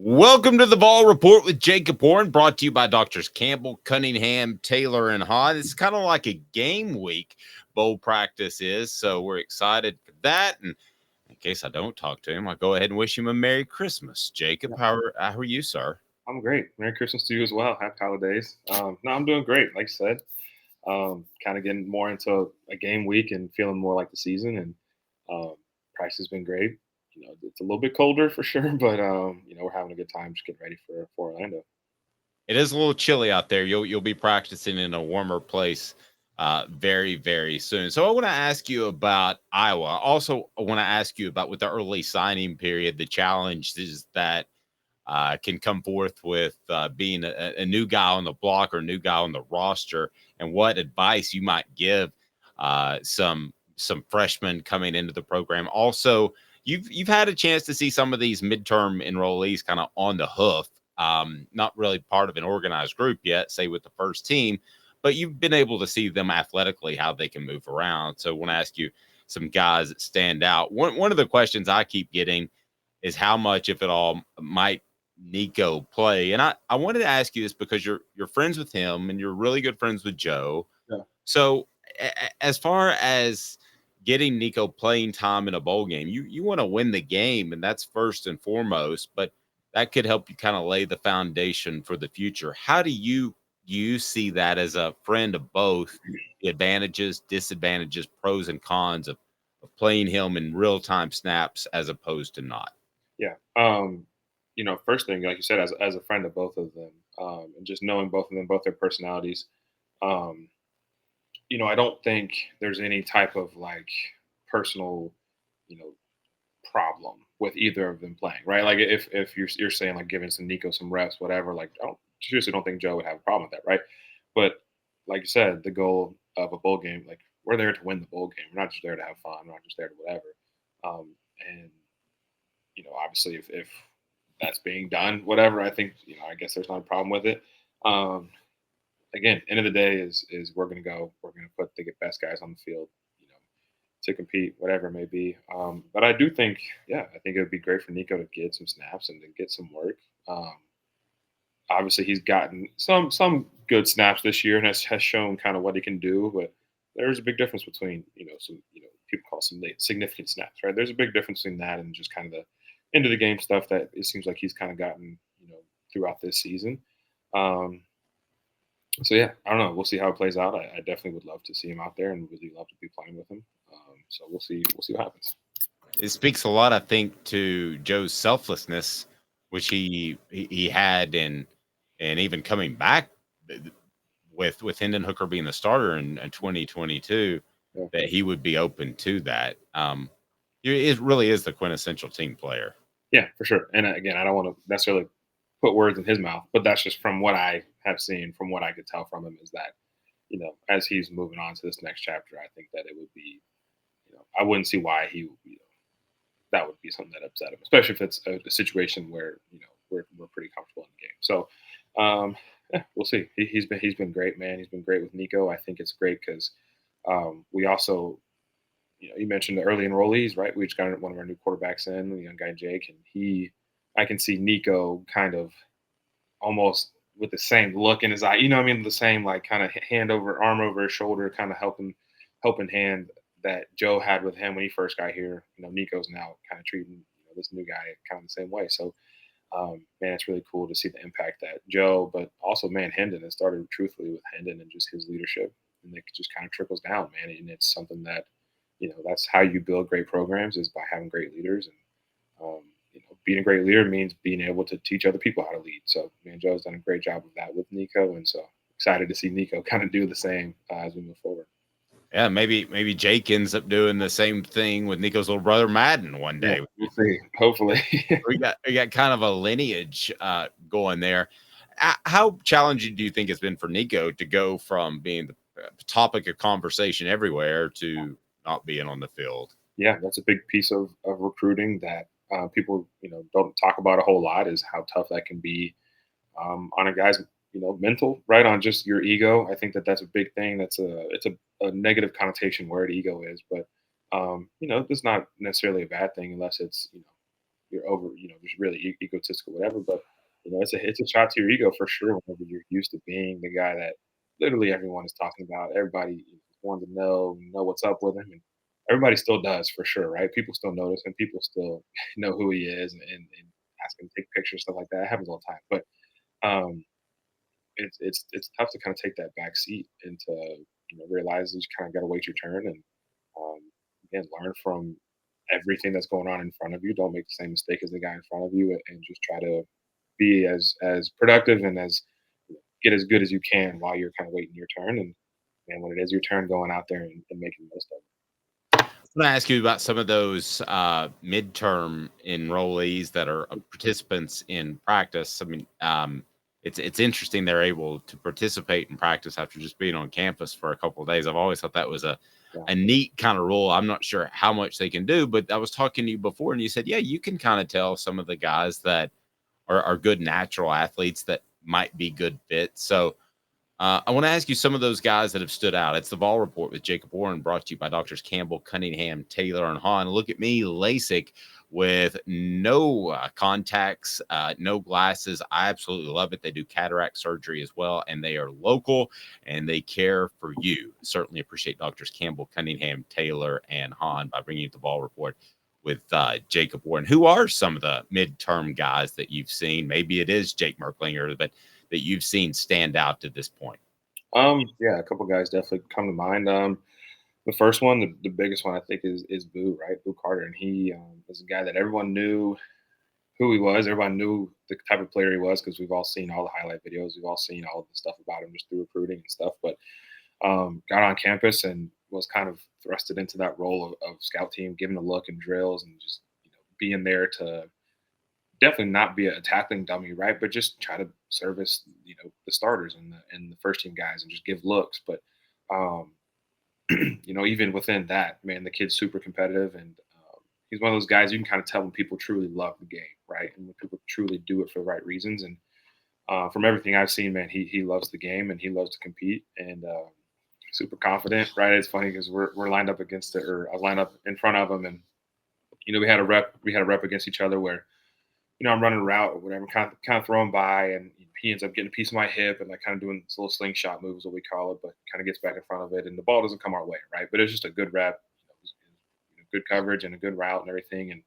Welcome to the Ball Report with Jacob Horn, brought to you by Doctors Campbell, Cunningham, Taylor, and Hahn. It's kind of like a game week, bowl practice is, so we're excited for that. And in case I don't talk to him, I'll go ahead and wish him a Merry Christmas. Jacob, Yeah, how are you, sir? I'm great. Merry Christmas to you as well. Happy holidays. No, I'm doing great. Like I said, kind of getting more into a game week and feeling more like the season. And price has been great. It's a little bit colder for sure, but we're having a good time just getting ready for Orlando. It is a little chilly out there. You'll be practicing in a warmer place very, very soon. So I want to ask you about Iowa. Also, I want to ask you about with the early signing period, the challenges that can come forth with being a new guy on the block or a new guy on the roster, and what advice you might give some freshmen coming into the program. Also, you've had a chance to see some of these midterm enrollees kind of on the hoof, not really part of an organized group yet, say with the first team, but you've been able to see them athletically how they can move around. So I want to ask you some guys that stand out. One of the questions I keep getting is how much, if at all, might Nico play? And I wanted to ask you this because you're friends with him and you're really good friends with Joe. Yeah. So as far as getting Nico playing time in a bowl game, you want to win the game, and that's first and foremost, but that could help you kind of lay the foundation for the future. How do you see that as a friend of both, the advantages, disadvantages, pros and cons of playing him in real-time snaps as opposed to not? Yeah. First thing, like you said, as a friend of both of them, and just knowing both of them, both their personalities, um, I don't think there's any type of like personal, you know, problem with either of them playing, right? Like if you're saying like giving some Nico some reps, whatever, like I don't seriously don't think Joe would have a problem with that, right? But like you said, the goal of a bowl game, like we're there to win the bowl game. We're not just there to have fun. We're not just there to whatever. And obviously if that's being done, whatever, I think I guess there's not a problem with it. Um, Again, end of the day is we're gonna put the best guys on the field, you know, to compete, whatever it may be. But I do think, yeah, I think it would be great for Nico to get some snaps and to get some work. Um, Obviously, he's gotten some good snaps this year and has shown kind of what he can do. But there's a big difference between some people call some significant snaps, right? There's a big difference between that and just kind of the end of the game stuff that it seems like he's kind of gotten throughout this season. Um, so yeah, I don't know. We'll see how it plays out. I definitely would love to see him out there and really love to be playing with him. So we'll see. We'll see what happens. It speaks a lot, I think, to Joe's selflessness, which he had and even coming back with Hendon Hooker being the starter in 2022, Yeah, that he would be open to that. It really is the quintessential team player. yeah, for sure. And again, I don't want to necessarily put words in his mouth, but that's just from what I have seen, from what I could tell from him, is that as he's moving on to this next chapter, I think that it would be, I wouldn't see why that would be something that upset him, especially if it's a situation where we're pretty comfortable in the game. So yeah, we'll see. He's been great, man. He's been great with Nico. I think it's great because we also, you mentioned the early enrollees, right? We just got one of our new quarterbacks in, the young guy Jake, and I can see Nico kind of almost with the same look in his eye. I mean, the same like kind of hand over arm over his shoulder, kind of helping hand that Joe had with him when he first got here. Nico's now kind of treating this new guy kind of the same way. So man, it's really cool to see the impact that Joe, but also man, Hendon has started truthfully with Hendon and just his leadership, and it just kind of trickles down, man. And it's something that that's how you build great programs, is by having great leaders. And being a great leader means being able to teach other people how to lead. So man, Joe's done a great job of that with Nico, and so excited to see Nico kind of do the same as we move forward. Yeah, maybe Jake ends up doing the same thing with Nico's little brother Madden one Yeah, day. we'll see. Hopefully. We got kind of a lineage going there. How challenging do you think it's been for Nico to go from being the topic of conversation everywhere to not being on the field? Yeah, that's a big piece of recruiting that people don't talk about a whole lot, is how tough that can be on a guy's mental, right, on just your ego. I think that that's a big thing. It's a negative connotation word, ego is, but it's not necessarily a bad thing unless it's you're over, just really egotistical, whatever. But it's a shot to your ego for sure whenever you're used to being the guy that literally everyone is talking about. Everybody wants to know what's up with him, and everybody still does for sure, right? People still notice, and people still know who he is, and ask him to take pictures, stuff like that. It happens all the time, but um, it's tough to kind of take that back seat and to realize that you kind of got to wait your turn and um, again learn from everything that's going on in front of you. Don't make the same mistake as the guy in front of you, and just try to be as productive and as get as good as you can while you're kind of waiting your turn. And when it is your turn, going out there and making the most of I want to ask you about some of those midterm enrollees that are participants in practice. I mean, it's interesting they're able to participate in practice after just being on campus for a couple of days. I've always thought that was it. Yeah. a neat kind of rule. I'm not sure how much they can do, but I was talking to you before, and you said, yeah, you can kind of tell some of the guys that are good natural athletes that might be good fits. So I want to ask you some of those guys that have stood out. It's the Vol Report with Jacob Warren, brought to you by Doctors Campbell, Cunningham, Taylor, and Hahn. Look at me, LASIK, with no contacts, no glasses. I absolutely love it. They do cataract surgery as well, and they are local and they care for you. Certainly appreciate Doctors Campbell, Cunningham, Taylor, and Hahn by bringing you the Vol Report with Jacob Warren. Who are some of the midterm guys that you've seen? Maybe it is Jake Merklinger, but that you've seen stand out to this point? Yeah, a couple guys definitely come to mind. The first one, the biggest one, I think is Boo, right? Boo Carter, and he is a guy that everyone knew who he was. Everyone knew the type of player he was because we've all seen all the highlight videos. We've all seen all of the stuff about him just through recruiting and stuff. But got on campus and was kind of thrusted into that role of scout team, giving a look and drills and just being there to definitely not be a tackling dummy, right? But just try to service the starters and the first team guys and just give looks. But um, even within that, man, the kid's super competitive and he's one of those guys you can kind of tell when people truly love the game, right? And when people truly do it for the right reasons. And from everything I've seen, man, he loves the game and he loves to compete and super confident, right? It's funny because we're lined up against it, or I was lined up in front of him, and we had a rep against each other where I'm running a route or whatever, kind of throwing by, and he ends up getting a piece of my hip and like kind of doing this little slingshot moves, what we call it, but kind of gets back in front of it, and the ball doesn't come our way, right? But it's just a good rep, good coverage and a good route and everything, and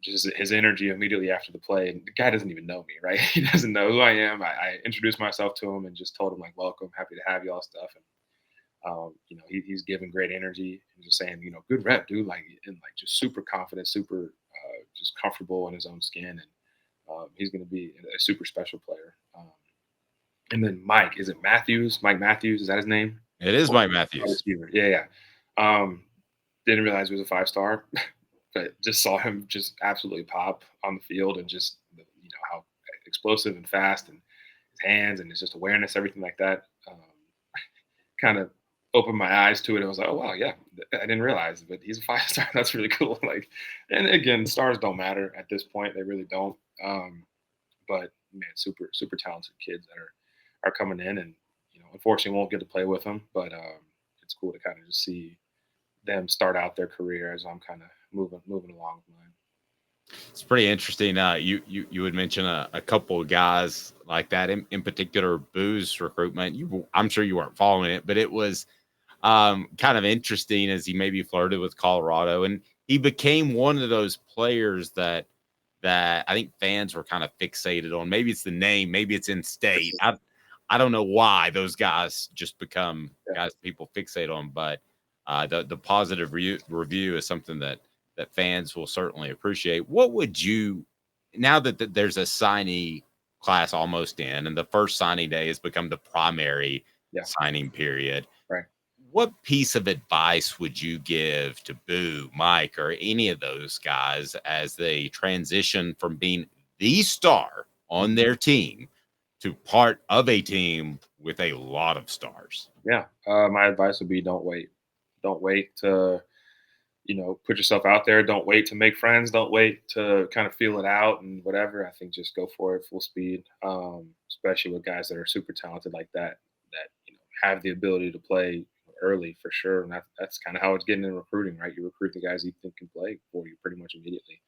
just his energy immediately after the play. And the guy doesn't even know me, right? He doesn't know who I am. I introduced myself to him and just told him like, "Welcome, happy to have you," all stuff, and he's giving great energy and just saying, good rep, dude, like, and like just super confident, super just comfortable in his own skin, and he's going to be a super special player. And then Mike, is it Matthews? Mike Matthews, is that his name? It is Wide Mike Matthews. receiver. Yeah, yeah. Didn't realize he was a 5-star, but just saw him just absolutely pop on the field, and just how explosive and fast, and his hands and his just awareness, everything like that. Kind of opened my eyes to it. I was like, oh wow, yeah, I didn't realize, but he's a 5-star. That's really cool. Like, and again, stars don't matter at this point; they really don't. But man, super super talented kids that are coming in, and unfortunately, won't get to play with them. But it's cool to kind of just see them start out their career as I'm kind of moving along with mine. It's pretty interesting. You would mention a couple of guys like that in particular. Boo's recruitment. I'm sure you weren't following it, but it was kind of interesting as he maybe flirted with Colorado, and he became one of those players that I think fans were kind of fixated on. Maybe it's the name, maybe it's in state. I don't know why those guys just become Yeah. guys people fixate on, but the positive review is something that fans will certainly appreciate. What would you, now that there's a signee class almost in, and the first signing day has become the primary Yeah. signing period, Right. what piece of advice would you give to Boo, Mike, or any of those guys as they transition from being the star on their team to part of a team with a lot of stars? Yeah. My advice would be don't wait. Don't wait to put yourself out there. Don't wait to make friends. Don't wait to kind of feel it out and whatever. I think just go for it full speed, especially with guys that are super talented like that have the ability to play early for sure. And that's kind of how it's getting in recruiting, right? You recruit the guys you think can play for you pretty much immediately.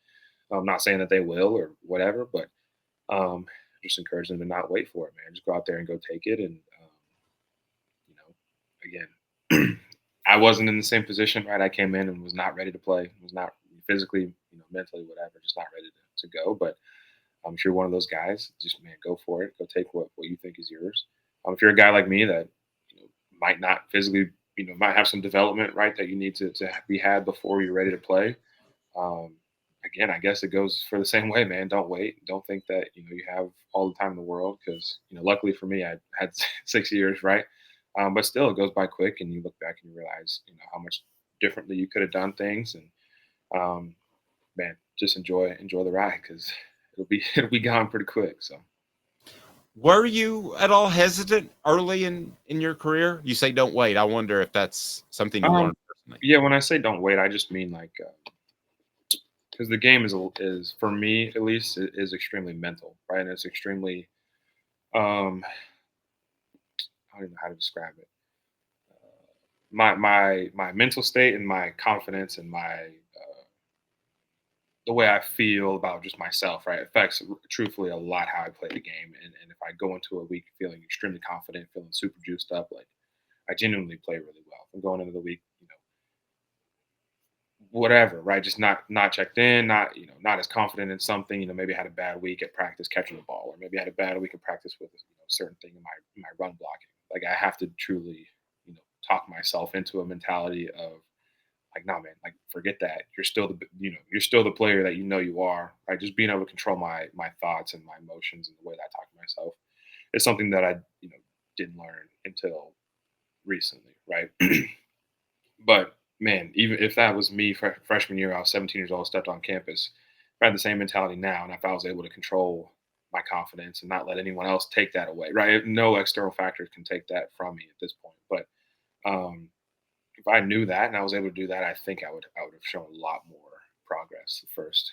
I'm not saying that they will or whatever, but um, just encourage them to not wait for it, man. Just go out there and go take it. And you know, again, I wasn't in the same position, right? I came in and was not ready to play, was not physically, mentally, whatever, just not ready to go. But I'm sure one of those guys, just man, go for it. Go take what you think is yours. If you're a guy like me that might not physically, might have some development, right, that you need to be had before you're ready to play. Um, Again, I guess it goes for the same way, man. Don't wait. Don't think that you have all the time in the world because luckily for me, I had 6 years, right? But still, it goes by quick, and you look back and you realize how much differently you could have done things, and um, man, just enjoy the ride because it'll be gone pretty quick. So. Were you at all hesitant early in your career? You say don't wait. I wonder if that's something you Um, learned personally. yeah, when I say don't wait, I just mean like because the game is for me at least is extremely mental, right? And it's extremely I don't even know how to describe it. My mental state and my confidence and my the way I feel about just myself, right, affects truthfully a lot how I play the game. And if I go into a week feeling extremely confident, feeling super juiced up, like I genuinely play really well. If I'm going into the week, whatever, right? Just not checked in, not as confident in something. Maybe I had a bad week at practice catching the ball, or maybe I had a bad week in practice with a certain thing in my run blocking. Like I have to truly, talk myself into a mentality of like, nah, man, like forget that. You're still the player that you are. Right? Just being able to control my thoughts and my emotions and the way that I talk to myself is something that I didn't learn until recently, right? But man, even if that was me freshman year, I was 17 years old, stepped on campus. If I had the same mentality now, and if I was able to control my confidence and not let anyone else take that away, right? No external factors can take that from me at this point. But um, if I knew that and I was able to do that, I think I would have shown a lot more progress the first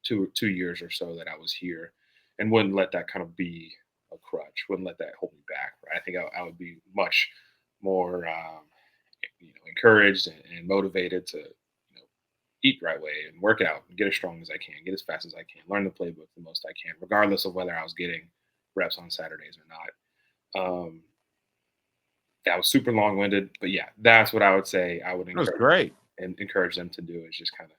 two years or so that I was here, and wouldn't let that kind of be a crutch. Wouldn't let that hold me back. Right? I think I would be much more encouraged and motivated to eat the right way and work out and get as strong as I can, get as fast as I can, learn the playbook the most I can, regardless of whether I was getting reps on Saturdays or not. That was super long winded, but yeah, that's what I would say. I would That was encourage great. and encourage them to do is just kind of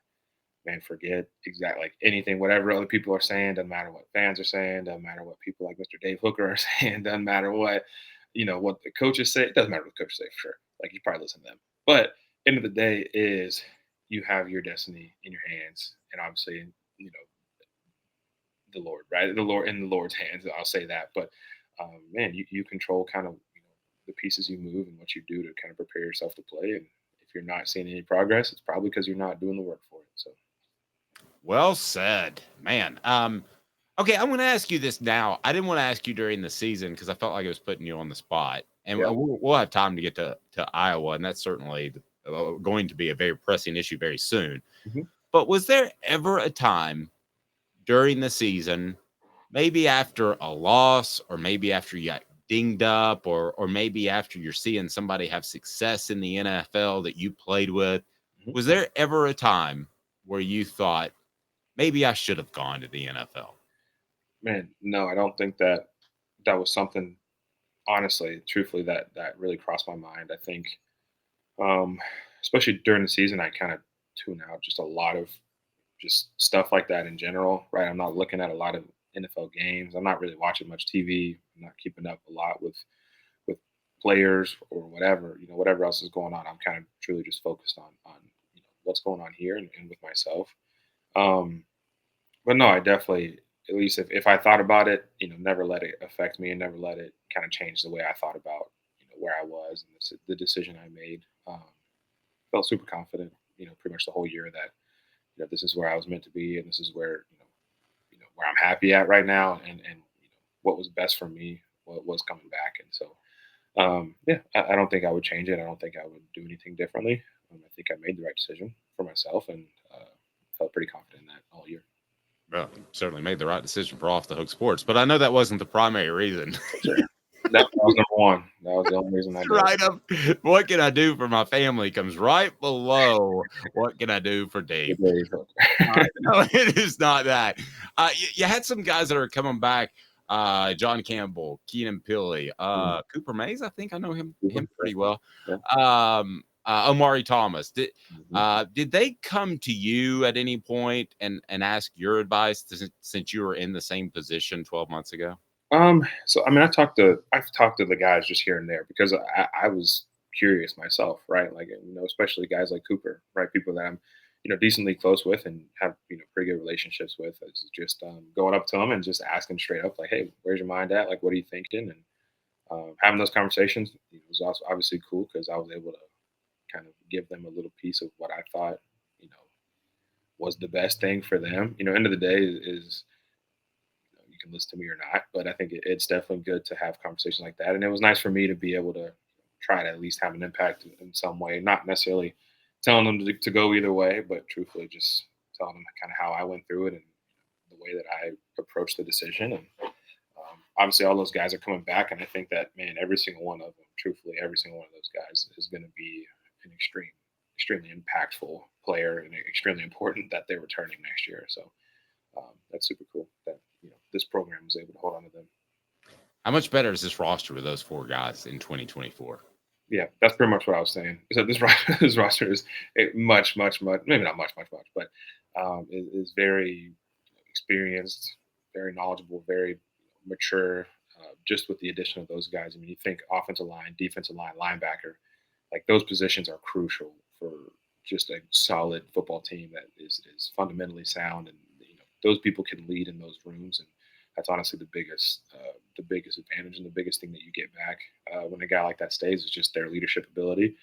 man, forget exactly like anything, whatever other people are saying, doesn't matter what fans are saying, doesn't matter what people like Mr. Dave Hooker are saying, doesn't matter what what the coaches say. It doesn't matter what the coaches say for sure. Like you probably listen to them, but end of the day is you have your destiny in your hands, and obviously the Lord, right? The Lord in the Lord's hands. I'll say that, but man, you control kind of the pieces you move and what you do to kind of prepare yourself to play. And if you're not seeing any progress, it's probably because you're not doing the work for it. So. Well said, man. Okay, I'm going to ask you this now. I didn't want to ask you during the season because I felt like I was putting you on the spot, and Yeah. we'll have time to get to Iowa, and that's certainly going to be a very pressing issue very soon. Mhm. But was there ever a time during the season, maybe after a loss, or maybe after you got dinged up, or maybe after you're seeing somebody have success in the NFL that you played with, Mhm. was there ever a time where you thought maybe I should have gone to the NFL? Man, no, I don't think that was something. Honestly, truthfully, that really crossed my mind. I think, um, especially during the season, I kind of tune out just a lot of just stuff like that in general. Right? I'm not looking at a lot of NFL games. I'm not really watching much TV. I'm not keeping up a lot with players or whatever. Whatever else is going on. I'm kind of truly just focused on what's going on here and with myself. Um, But no, I definitely, at least if I thought about it, never let it affect me and never let it kind of change the way I thought about, where I was and the decision I made. Felt super confident, pretty much the whole year that, this is where I was meant to be and this is where, where I'm happy at right now. And what was best for me, what was coming back. And so, yeah, I don't think I would change it. I don't think I would do anything differently. I think I made the right decision for myself and felt pretty confident in that all year. Well, you certainly made the right decision for Off the Hook Sports, but I know that wasn't the primary reason. For sure. That was number one. That was the only reason I did. Right up. What can I do for my family comes right below. What can I do for Dave? No, it is not that. You had some guys that are coming back. John Campbell, Keenan Pilley, Cooper Mays. I think I know him pretty well. Omari Thomas. Did they come to you at any point and ask your advice since you were in the same position 12 months ago? So I mean, I've talked to the guys just here and there because I was curious myself, right? Like, especially guys like Cooper, right? People that I'm, decently close with and have, pretty good relationships with. Is just going up to them and just asking straight up, like, hey, where's your mind at? Like, what are you thinking? And having those conversations was also obviously cool because I was able to kind of give them a little piece of what I thought, was the best thing for them. End of the day is you can listen to me or not, but I think it's definitely good to have conversations like that. And it was nice for me to be able to try to at least have an impact in some way, not necessarily telling them to go either way, but truthfully just telling them kind of how I went through it and the way that I approached the decision. And obviously, all those guys are coming back, and I think that, man, every single one of them, truthfully, every single one of those guys is going to be an extremely impactful player and extremely important that they're returning next year. So that's super cool that this program was able to hold on to them. How much better is this roster with those four guys in 2024? Yeah, that's pretty much what I was saying. So this roster is much, maybe not much, but is very experienced, very knowledgeable, very mature. Just with the addition of those guys, I mean, you think offensive line, defensive line, linebacker, like those positions are crucial for just a solid football team that is fundamentally sound, and those people can lead in those rooms, and that's honestly the biggest advantage and the biggest thing that you get back when a guy like that stays is just their leadership ability.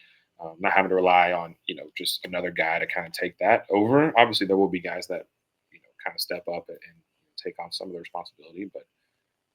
Not having to rely on just another guy to kind of take that over. Obviously, there will be guys that kind of step up and take on some of the responsibility, but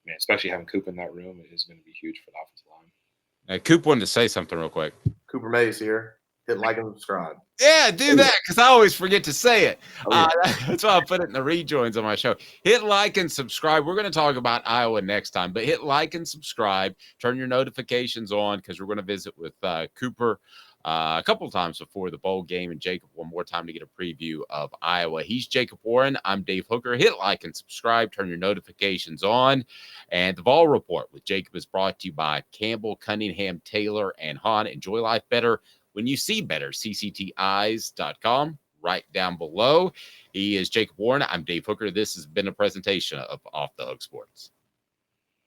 man, especially having Coop in that room is going to be huge for the offensive line. Coop wanted to say something real quick. Cooper Mays here. Hit like and subscribe. Yeah, do that because I always forget to say it. That's why I put it in the rejoins on my show. Hit like and subscribe. We're going to talk about Iowa next time, but hit like and subscribe. Turn your notifications on because we're going to visit with Cooper a couple of times before the bowl game and Jacob one more time to get a preview of Iowa. He's Jacob Warren. I'm Dave Hooker. Hit like and subscribe. Turn your notifications on. And the Vol Report with Jacob is brought to you by Campbell, Cunningham, Taylor, and Hahn. Enjoy life better when you see better. cctieyes.com right down below. He is Jacob Warren. I'm Dave Hooker. This has been a presentation of Off the Hook Sports.